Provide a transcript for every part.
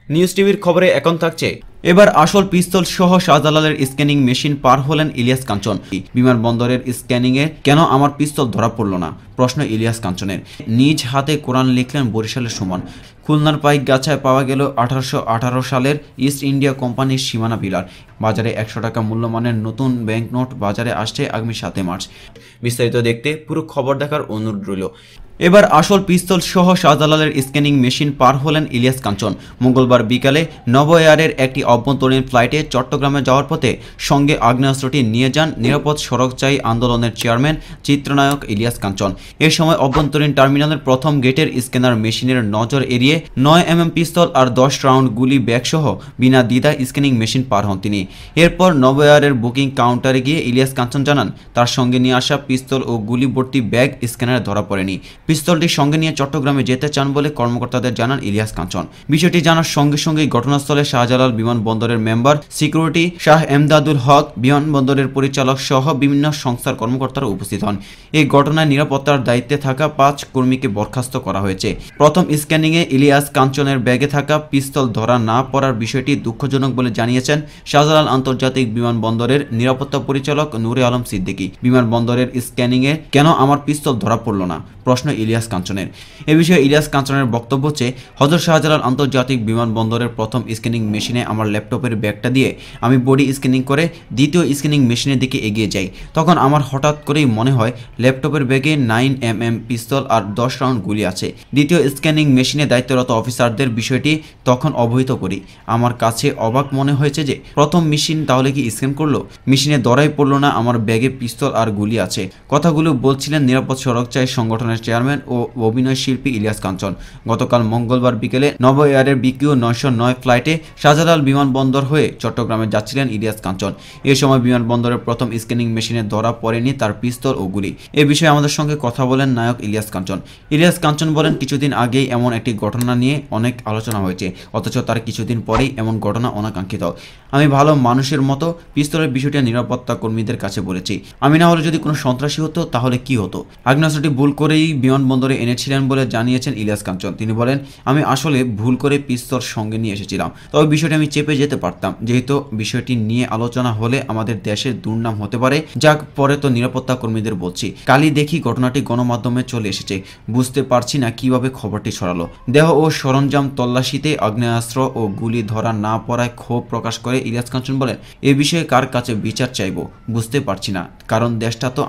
News টিভির খবরে এখন থাকছে এবার আসল পিস্তল সহ শাহজালালের স্ক্যানিং মেশিন পার হলেন ইলিয়াস কাঞ্চন। বিমানবন্দরের স্ক্যানিং এ কেন আমার পিস্তল ধরা পড়ল না, প্রশ্ন ইলিয়াস কাঞ্চনের। নিজ হাতে কোরআন লিখলেন বরিশালের সুমন। খুলনার পাইকগাছায় পাওয়া গেল 1818 সালের ইস্ট ইন্ডিয়া কোম্পানির সীমানা পিলার। বাজারে 100 টাকা মূল্যমানের নতুন ব্যাংক নোট বাজারে আসছে আগামী 7 মার্চ। বিস্তারিত দেখতে পুরো খবর দেখার অনুরোধ রইল। এবার আসল পিস্তল সহ শাহজালালের স্ক্যানিং মেশিন পার হলেন ইলিয়াস কাঞ্চন। মঙ্গলবার বিকালে নভ এয়ারের একটি অভ্যন্তরীণ ফ্লাইটে চট্টগ্রামে যাওয়ার পথে সঙ্গে আগ্নেয়াস্ত্রটি নিয়ে যান নিরাপদ সড়কচায়ী আন্দোলনের চেয়ারম্যান চিত্রনায়ক ইলিয়াস কাঞ্চন। এ সময় অভ্যন্তরীণ টার্মিনালের প্রথম গেটের স্ক্যানার মেশিনের নজর এড়িয়ে 9mm পিস্তল আর 10 রাউন্ড গুলি ব্যাগ সহ বিনা দ্বিধায় স্ক্যানিং মেশিন পার হন তিনি। এরপর নভ এয়ারের বুকিং কাউন্টারে গিয়ে ইলিয়াস কাঞ্চন জানান তার সঙ্গে নিয়ে আসা পিস্তল ও গুলি ভর্তি ব্যাগ স্ক্যানারে ধরা পড়েনি। পিস্তলটি সঙ্গে নিয়ে চট্টগ্রামে যেতে চান বলে কর্মকর্তাদের জানান ইলিয়াস কাঞ্চন। বিষয়টি জানার সঙ্গে সঙ্গেই ঘটনাস্থলে শাহজালাল বিমানবন্দরের মেম্বার সিকিউরিটি শাহ এমদাদুল হক, বিমানবন্দরের পরিচালক সহ বিভিন্ন সংস্থার কর্মকর্তারা উপস্থিত হন। এই ঘটনায় নিরাপত্তার দায়িত্বে থাকা 5 কর্মীকে বরখাস্ত করা হয়েছে। প্রথম স্ক্যানিংয়ে ইলিয়াস কাঞ্চনের ব্যাগে থাকা পিস্তল ধরা না পড়ার বিষয়টি দুঃখজনক বলে জানিয়েছেন শাহজালাল আন্তর্জাতিক বিমানবন্দরের নিরাপত্তা পরিচালক নূরে আলম সিদ্দিকী। বিমানবন্দরের স্ক্যানিংয়ে কেন আমার পিস্তল ধরা পড়ল না, প্রশ্ন ইলিয়াস কাঞ্চনের। এ বিষয়ে ইলিয়াস কাঞ্চনের বক্তব্য হচ্ছে, হযরত শাহজালাল আন্তর্জাতিক বিমানবন্দরের প্রথম স্ক্যানিং মেশিনে আমার ল্যাপটপের ব্যাগটা দিয়ে আমি বডি স্ক্যানিং করে দ্বিতীয় স্ক্যানিং মেশিনের দিকে এগিয়ে যাই। তখন আমার হঠাৎ করেই মনে হয় ল্যাপটপের ব্যাগে 9mm পিস্তল আর 10 রাউন্ড গুলি আছে। দ্বিতীয় স্ক্যানিং মেশিনে দায়িত্বরত অফিসারদের বিষয়টি তখন অবহিত করি। আমার কাছে অবাক মনে হয়েছে যে প্রথম মেশিন তাহলে কি স্ক্যান করলো, মেশিনে ধরাই পড়লো না আমার ব্যাগে পিস্তল আর গুলি আছে। কথাগুলো বলছিলেন নিরাপদ সড়কচায়ী সংগঠনের চেয়ারম্যান ও অভিনয় শিল্পী ইলিয়াস কাঞ্চন। গতকাল মঙ্গলবার বিকেলে নভ এয়ারের BQ 909 ফ্লাইটে শাহজালাল বিমানবন্দর হয়ে চট্টগ্রামে যাচ্ছিলেন ইলিয়াস কাঞ্চন। এ সময় বিমানবন্দরের প্রথম স্ক্যানিং মেশিনে ধরা পড়েনি তার পিস্তল ও গুলি। এ বিষয়ে আমাদের সঙ্গে কথা বলেন নায়ক ইলিয়াস কাঞ্চন। ইলিয়াস কাঞ্চন বলেন, কিছুদিন আগেই এমন একটি ঘটনা নিয়ে অনেক আলোচনা হয়েছে, অথচ তার কিছুদিন পরেই এমন ঘটনা অনাকাঙ্ক্ষিত। আমি ভালো মানুষের মতো পিস্তলের বিষয়টি নিরাপত্তা কর্মীদের কাছে বলেছি। আমি না হলে যদি কোনো সন্ত্রাসী হতো তাহলে কি হতো। আগ্নেয়াস্ত্রটি ভুল করেই বিমানবন্দরে এনেছিলেন বলে জানিয়েছেন ইলিয়াস কাঞ্চন। তিনি বলেন, আমি আসলে ভুল করে পিস্তল সঙ্গে নিয়ে এসেছিলাম, তবে বিষয়টি আমি চেপে যেতে পারতাম। যেহেতু বিষয়টি নিয়ে আলোচনা হলে আমাদের দেশের দুর্নাম হতে পারে, যাক পরে তো নিরাপত্তা কর্মীদের বলছি। কালই দেখি ঘটনাটি গণমাধ্যমে চলে এসেছে, বুঝতে পারছি না কিভাবে খবরটি ছড়ালো। দেহ ও সরঞ্জাম তল্লাশিতে আগ্নেয়াস্ত্র ও গুলি ধরা না পড়ায় ক্ষোভ প্রকাশ করে ইলিয়াস কাঞ্চন বলেন, এ বিষয়ে কার কাছে বিচার চাইব বুঝতে পারছি না, কারণ দেশটা তো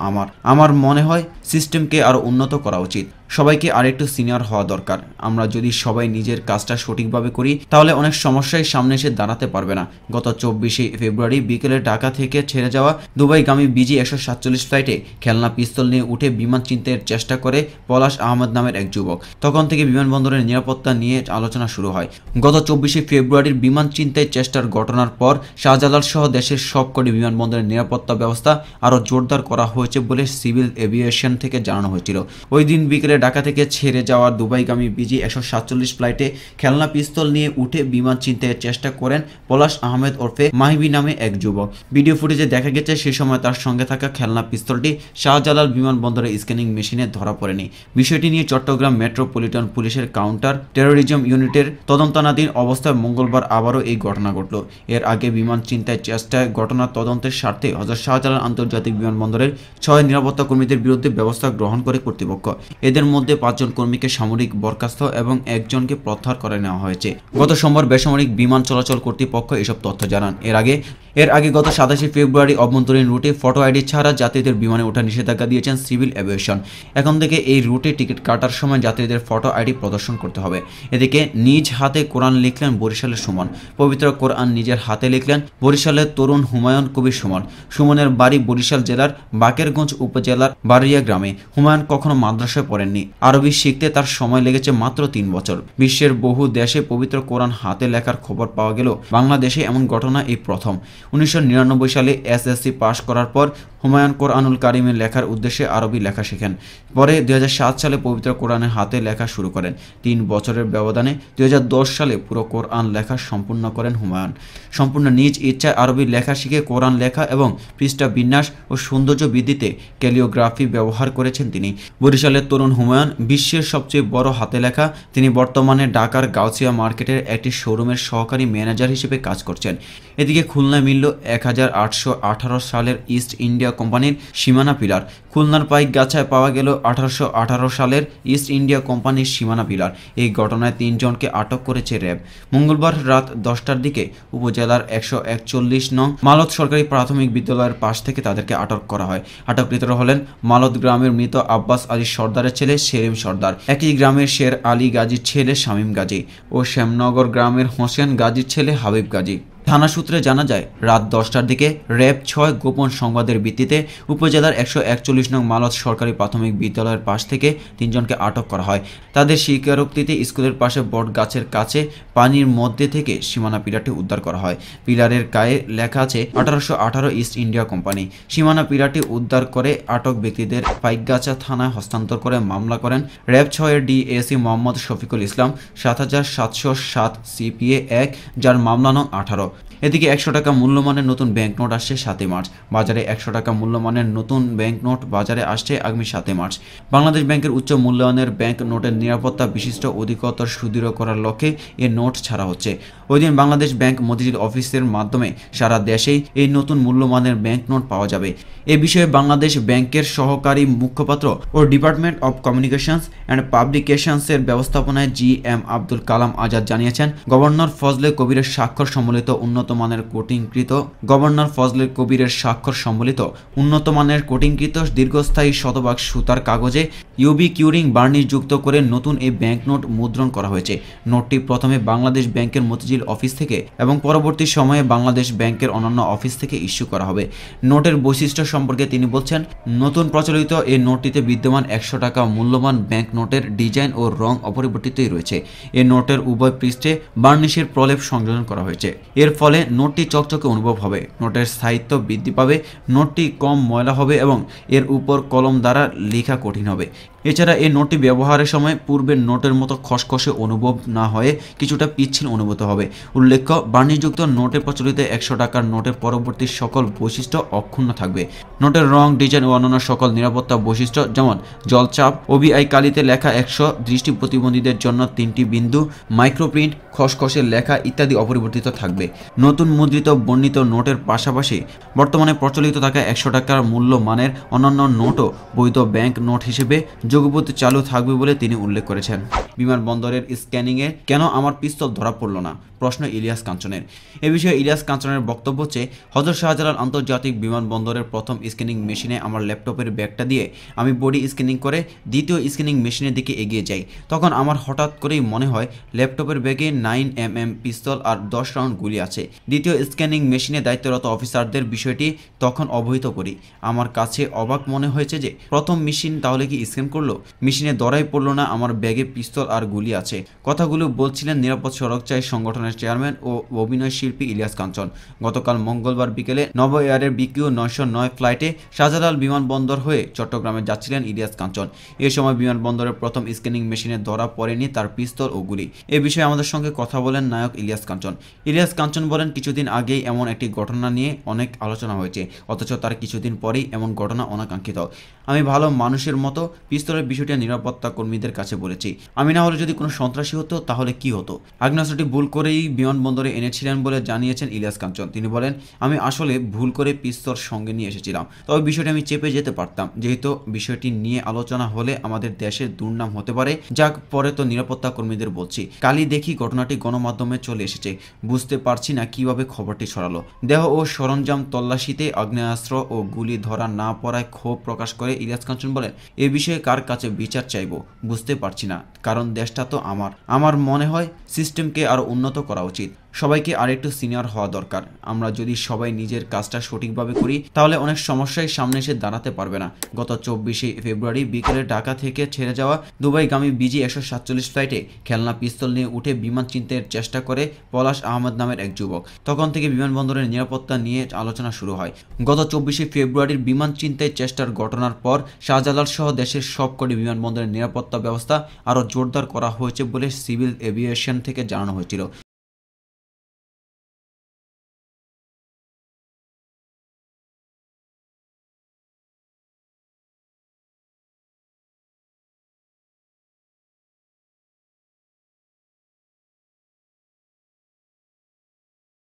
আমার মনে হয় সিস্টেমকে আরো উন্নত করা উচিত। সবাইকে আরেকটু সিনিয়র হওয়া দরকার। আমরা যদি সবাই নিজের কাজটা সঠিকভাবে করি তাহলে অনেক সমস্যায় সামনে এসে দাঁড়াতে পারবে না। গত 24শে ফেব্রুয়ারি বিকেলে ঢাকা থেকে ছেড়ে যাওয়া দুবাইগামী BG 147 ফ্লাইটে খেলনা পিস্তল নিয়ে উঠে বিমান ছিনতাইয়ের চেষ্টা করে পলাশ আহমেদ নামের এক যুবক। তখন থেকে বিমানবন্দরের নিরাপত্তা নিয়ে আলোচনা শুরু হয়। গত 24শে ফেব্রুয়ারির বিমান ছিনতাই চেষ্টার ঘটনার পর শাহজালাল সহ দেশের সবকটি বিমানবন্দরের নিরাপত্তা ব্যবস্থা আরও জোরদার করা হয়েছে বলে সিভিল এভিয়েশন থেকে জানানো হয়েছিল। ওই দিন বিকেলে ঢাকা থেকে ছেড়ে যাওয়া দুবাইগামী BG 147 ফ্লাইটে খেলনা পিস্তল নিয়ে উঠে বিমান ছিনতাইয়ের চেষ্টা করেন পলাশ আহমেদ ওরফে মাহিবি নামে এক যুবক। ভিডিও ফুটেজে দেখা গেছে সে সময় তার সঙ্গে থাকা খেলনা পিস্তলটি শাহজালাল বিমানবন্দরের স্ক্যানিং মেশিনে ধরা পড়েনি। বিষয়টি নিয়ে চট্টগ্রাম মেট্রোপলিটন পুলিশের কাউন্টার টেরোরিজম ইউনিটের তদন্তনাধীন অবস্থায় মঙ্গলবার আবারও এই ঘটনা ঘটল। এর আগে বিমান ছিনতাই চেষ্টায় ঘটনা তদন্তের স্বার্থে হযরত শাহজালাল আন্তর্জাতিক বিমানবন্দরের 6 নিরাপত্তা কর্মীদের বিরুদ্ধে ব্যবস্থা গ্রহণ করে কর্তৃপক্ষ। এদের মধ্যে 5 জন কর্মীকে সামরিক বরখাস্ত এবং 1 জনকে প্রত্যাহার করে নেওয়া হয়েছে। গত সোমবার বেসামরিক বিমান চলাচল কর্তৃপক্ষ এসব তথ্য জানান। এর আগে গত 27শে ফেব্রুয়ারি অভ্যন্তরীণ রুটে ফটো আইডি ছাড়া যাত্রীদের বিমানে ওঠা নিষেধাজ্ঞা দিয়েছেন সিভিল এভিয়েশন। এখন থেকে এই রুটে টিকিট কাটার সময় যাত্রীদের ফটো আইডি প্রদর্শন করতে হবে। এদিকে নিজ হাতে কোরআন লিখলেন বরিশালের সুমন। পবিত্র কোরআন নিজের হাতে লিখলেন বরিশালের তরুণ হুমায়ুন কবির সুমন। সুমনের বাড়ি বরিশাল জেলার বাকেরগঞ্জ উপজেলার বাড়িয়া গ্রামে। হুমায়ুন কখনো মাদ্রাসায় পড়েননি। আরবি শিখতে তার সময় লেগেছে মাত্র 3 বছর। বিশ্বের বহু দেশে পবিত্র কোরআন হাতে লেখার খবর পাওয়া গেল, বাংলাদেশে এমন ঘটনা এই প্রথম। 1999 সালে SSC পাশ করার পর হুমায়ুন কোরআনুল কারিমের লেখার উদ্দেশ্যে আরবি লেখা শেখেন। পরে 2007 সালে পবিত্র কোরআনের হাতে লেখা শুরু করেন। 3 বছরের ব্যবধানে 2010 সালে পুরো কোরআন লেখা সম্পূর্ণ করেন হুমায়ুন। সম্পূর্ণ নিজ ইচ্ছায় আরবি লেখা শিখে কোরআন লেখা এবং পৃষ্ঠা বিন্যাস ও সৌন্দর্য বৃদ্ধিতে ক্যালিওগ্রাফি ব্যবহার করেছেন তিনি। বরিশালের তরুণ হুমায়ুন বিশ্বের সবচেয়ে বড় হাতে লেখা। তিনি বর্তমানে ঢাকার গাউছিয়া মার্কেটের একটি শোরুমের সহকারী ম্যানেজার হিসেবে কাজ করছেন। এদিকে খুলনায় মিলল 1818 সালের ইস্ট ইন্ডিয়া কোম্পানির সীমানা পিলার। খুলনার পাইকগাছায় পাওয়া গেল 1818 সালের ইস্ট ইন্ডিয়া কোম্পানির সীমানা পিলার। এই ঘটনায় 3 জনকে আটক করেছে র্যাব। মঙ্গলবার রাত 10টার দিকে উপজেলার 141 নং মালত সরকারি প্রাথমিক বিদ্যালয়ের পাশ থেকে তাদেরকে আটক করা হয়। আটককৃতরা হলেন মালত গ্রামের মৃত আব্বাস আলী সর্দারের ছেলে সেলিম সর্দার, একই গ্রামের শের আলী গাজীর ছেলে শামীম গাজী ও শ্যামনগর গ্রামের হোসেন গাজীর ছেলে হাবিব গাজী। থানা সূত্রে জানা যায়, রাত 10টার দিকে র্যাব 6 গোপন সংবাদের ভিত্তিতে উপজেলার 141 নং মালত সরকারি প্রাথমিক বিদ্যালয়ের পাশ থেকে 3 জনকে আটক করা হয়। তাদের স্বীকারোক্তিতে স্কুলের পাশে বট গাছের কাছে পানির মধ্যে থেকে সীমানা পিলারটি উদ্ধার করা হয়। পিলারের গায়ে লেখা আছে 1818 ইস্ট ইন্ডিয়া কোম্পানি। সীমানা পিলারটি উদ্ধার করে আটক ব্যক্তিদের পাইকগাছা থানায় হস্তান্তর করে মামলা করেন র্যাব 6 এর ডিএসি মোহাম্মদ শফিকুল ইসলাম 7707 CPA 1, যার মামলা নং 18। এদিকে 100 টাকা মূল্যমানের নতুন ব্যাংকনোট আসছে 7 মার্চ। বাজারে 100 টাকা মূল্যমানের নতুন ব্যাংকনোট বাজারে আসছে আগামী 7 মার্চ। বাংলাদেশ ব্যাংকের উচ্চ মূল্যায়নের ব্যাংক নোটের নিরাপত্তা বিশিষ্ট অধিকতর সুদৃঢ় করার লক্ষ্যে এ নোট ছাড়া হচ্ছে। ওই দিন বাংলাদেশ ব্যাংক মতিঝিল অফিসের মাধ্যমে সারা দেশেই এই নতুন মূল্যমানের ব্যাংকনোট পাওয়া যাবে। এ বিষয়ে বাংলাদেশ ব্যাংকের সহকারী মুখপাত্র ও ডিপার্টমেন্ট অব কমিউনিকেশনস অ্যান্ড পাবলিকেশনসের ব্যবস্থাপনায় GM আব্দুল কালাম আজাদ জানিয়েছেন, গভর্নর ফজলে কবিরের স্বাক্ষর সম্বলিত উন্নতমানের কোটিংকৃত দীর্ঘস্থায়ী শতভাগ সুতার কাগজে ইউবি কিউরিং বার্নিশ যুক্ত করে নতুন এই ব্যাংকনোট মুদ্রণ করা হয়েছে। নোটটি প্রথমে বাংলাদেশ ব্যাংকের মতিঝিল অফিস থেকে এবং পরবর্তী সময়ে বাংলাদেশ ব্যাংকের অন্যান্য অফিস থেকে ইস্যু করা হবে। নোটের বৈশিষ্ট্য সম্পর্কে তিনি বলছেন, নতুন প্রচলিত এই নোটটিতে বিদ্যমান 100 টাকা মূল্যবান ব্যাংক নোটের ডিজাইন ও রং অপরিবর্তিতই রয়েছে। এই নোটের উভয় পৃষ্ঠে বার্নিশের প্রলেপ সংযোজন করা হয়েছে। এর ফলে নোটটি চকচকে অনুভব হবে, নোটের স্থায়িত্ব বৃদ্ধি পাবে, নোটটি কম ময়লা হবে এবং এর উপর কলম দ্বারা লেখা কঠিন হবে। এছাড়া এই নোটটি ব্যবহারের সময় পূর্বের নোটের মতো খসখসে অনুভব না হয়ে কিছুটা পিচ্ছিল অনুভূত হবে। উল্লেখ্য, বার্নিশযুক্ত নোটে প্রচলিত 100 টাকার নোটের পরবর্তী সকল বৈশিষ্ট্য অক্ষুণ্ণ থাকবে। নোটের রং, ডিজাইন ও অন্যান্য সকল নিরাপত্তা বৈশিষ্ট্য যেমন জলচাপ, OBI কালিতে লেখা 100, দৃষ্টি প্রতিবন্ধীদের জন্য 3টি বিন্দু, মাইক্রোপ্রিন্ট, খসখসে লেখা ইত্যাদি অপরিবর্তিত থাকবে। নতুন মুদ্রিত বর্ণিত নোটের পাশাপাশি বর্তমানে প্রচলিত থাকা 100 টাকার মূল্যমানের অন্যান্য নোটও বৈধ ব্যাংক নোট হিসেবে যোগবুত চালু থাকবে বলে তিনি উল্লেখ করেছেন। বিমানবন্দরের স্ক্যানিংয়ে কেন আমার পিস্তল ধরা পড়ল না, প্রশ্ন ইলিয়াস কাঞ্চনের। এ বিষয়ে ইলিয়াস কাঞ্চনের বক্তব্য হচ্ছে, হযরত শাহজালাল আন্তর্জাতিক বিমানবন্দরের প্রথম স্ক্যানিং মেশিনে আমার ল্যাপটপের ব্যাগটা দিয়ে আমি বডি স্ক্যানিং করে দ্বিতীয় স্ক্যানিং মেশিনের দিকে এগিয়ে যাই। তখন আমার হঠাৎ করেই মনে হয় ল্যাপটপের ব্যাগে 9mm পিস্তল আর 10 রাউন্ড গুলি আছে। দ্বিতীয় স্ক্যানিং মেশিনে দায়িত্বরত অফিসারদের বিষয়টি তখন অবহিত করি। আমার কাছে অবাক মনে হয়েছে যে প্রথম মেশিন তাহলে কি স্ক্যান করলো? মেশিনে ধরাই পড়লো না আমার ব্যাগে পিস্তল আর গুলি আছে। কথাগুলো বলছিলেন নিরাপদ সড়ক চাই সংগঠনের চেয়ারম্যান ও অভিনয় শিল্পী ইলিয়াস কাঞ্চন। গতকাল মঙ্গলবার বিকেলে নব এয়ারের BQ 909 ফ্লাইটে শাহজালাল বিমানবন্দর হয়ে চট্টগ্রামে যাচ্ছিলেন ইলিয়াস কাঞ্চন। এ সময় বিমানবন্দরের প্রথম স্ক্যানিং মেশিনে ধরা পড়েনি তার পিস্তল ও গুলি। এ বিষয়ে আমাদের সঙ্গে কথা বলেন নায়ক ইলিয়াস কাঞ্চন। ইলিয়াস কাঞ্চন বলেন, কিছুদিন আগেই এমন একটি ঘটনা নিয়ে অনেক আলোচনা হয়েছে, অথচ তার কিছুদিন পরেই এমন ঘটনা অনাকাঙ্ক্ষিত। আমি ভালো মানুষের মতো পিস্তলের বিষয়টি নিরাপত্তা কর্মীদের কাছে বলেছি। আমি না হলে যদি কোনো সন্ত্রাসী হতো তাহলে কি হতো? আগ্নেয়াস্ত্রটি ভুল করেই বিমানবন্দরে এনেছিলেন বলে জানিয়েছেন ইলিয়াস কাঞ্চন। তিনি বলেন, আমি আসলে ভুল করে পিস্তল সঙ্গে নিয়ে এসেছিলাম, তবে বিষয়টি আমি চেপে যেতে পারতাম। যেহেতু বিষয়টি নিয়ে আলোচনা হলে আমাদের দেশের দুর্নাম হতে পারে, যাক পরে তো নিরাপত্তা কর্মীদের বলছি। কালই দেখি ঘটনাটি গণমাধ্যমে চলে এসেছে, বুঝতে পারছি না কিভাবে খবরটি ছড়ালো। দেহ ও সরঞ্জাম তল্লাশিতে আগ্নেয়াস্ত্র ও গুলি ধরা না পড়ায় ক্ষোভ প্রকাশ করে ইলিয়াস কাঞ্চন বলেন, এ বিষয়ে কার কাছে বিচার চাইব বুঝতে পারছি না, কারণ দেশটা তো আমার মনে হয় সিস্টেমকে আরো উন্নত করা উচিত। সবাইকে আরেকটু সিনিয়র হওয়া দরকার। আমরা যদি সবাই নিজের কাজটা সঠিকভাবে করি তাহলে অনেক সমস্যায় সামনে এসে দাঁড়াতে পারবে না। গত 24শে ফেব্রুয়ারি বিকেলে ঢাকা থেকে ছেড়ে যাওয়া দুবাইগামী বিজি 147 ফ্লাইটে খেলনা পিস্তল নিয়ে উঠে বিমান ছিনতাইয়ের চেষ্টা করে পলাশ আহমেদ নামের এক যুবক। তখন থেকে বিমানবন্দরের নিরাপত্তা নিয়ে আলোচনা শুরু হয়। গত 24শে ফেব্রুয়ারির বিমান ছিনতাই চেষ্টার ঘটনার পর শাহজালাল সহ দেশের সবকটি বিমানবন্দরের নিরাপত্তা ব্যবস্থা আরও জোরদার করা হয়েছে বলে সিভিল এভিয়েশন থেকে জানানো হয়েছিল।